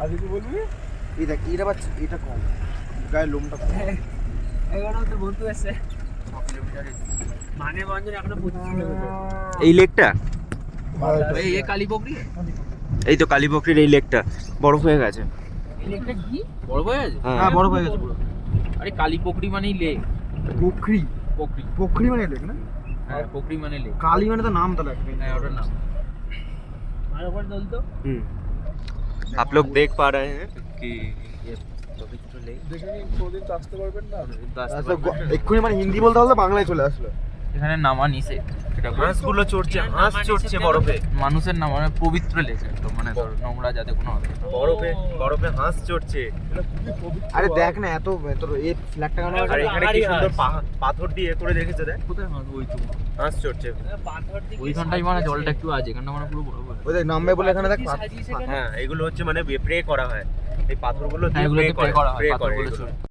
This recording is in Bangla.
আজ কি বলবি? এটা কি এটা বাচ্চা, এটা কম গায়ের লোমটা কম। এগারো তো বন্ধু আছে মানে বন্ধু এখনো 25 কিলোমিটার। এই লেকটা, এই কালীপকড়ি, এই তো কালীপকড়ির এই লেকটা বরফ হয়ে গেছে। এই লেকটা কি বড় হয়ে আছে? হ্যাঁ বড় হয়ে গেছে পুরো। আরে কালীপকড়ি মানেই লেক। পোখরি, পকড়ি, পোখরি মানে লেক না? হ্যাঁ পকড়ি মানে লেক। কালী মানে তো নাম তাহলে একটা। হ্যাঁ ওটার নাম। আর ওপর দল তো आप लोग देख पा रहे हैं कि ये पवित्र लेक দেখে নিন, কোনদিন তো আসতে পারবেন না। আচ্ছা, এক্ষুনি মানে হিন্দি বলতে বলতে বাংলায় চলে আসলো। এখানে নামা নিষেধ। এটা হাঁসগুলো চড়ছে, হাঁস চড়ছে বরফে, মানুষের নাম মানে পবিত্র লেক একদম, মানে ধর নোংরা যাতে কোনো হবে না। বরফে বরফে হাঁস চড়ছে। এটা খুবই পবিত্র। আরে দেখ না এত তোর এই ফ্ল্যাগটা কেন আর এখানে কি সুন্দর পাথর দিয়ে করে রেখেছে, দেখ কোথায় হাঁস? ওই তো হাঁস চড়ছে। ওইখানটাই মানে জলটা একটু আছে, এখানটা মানে পুরো বড় বড়। ওই দেখ নামবে বলে এখানে দেখ হ্যাঁ এগুলো হচ্ছে মানে প্রে করা হয়, এই পাথরগুলো হ্যাঁ, দিয়ে এগুলোকে প্রে pray করা হয়, প্রে করে পাথরগুলো এগুলো। ছড়ে।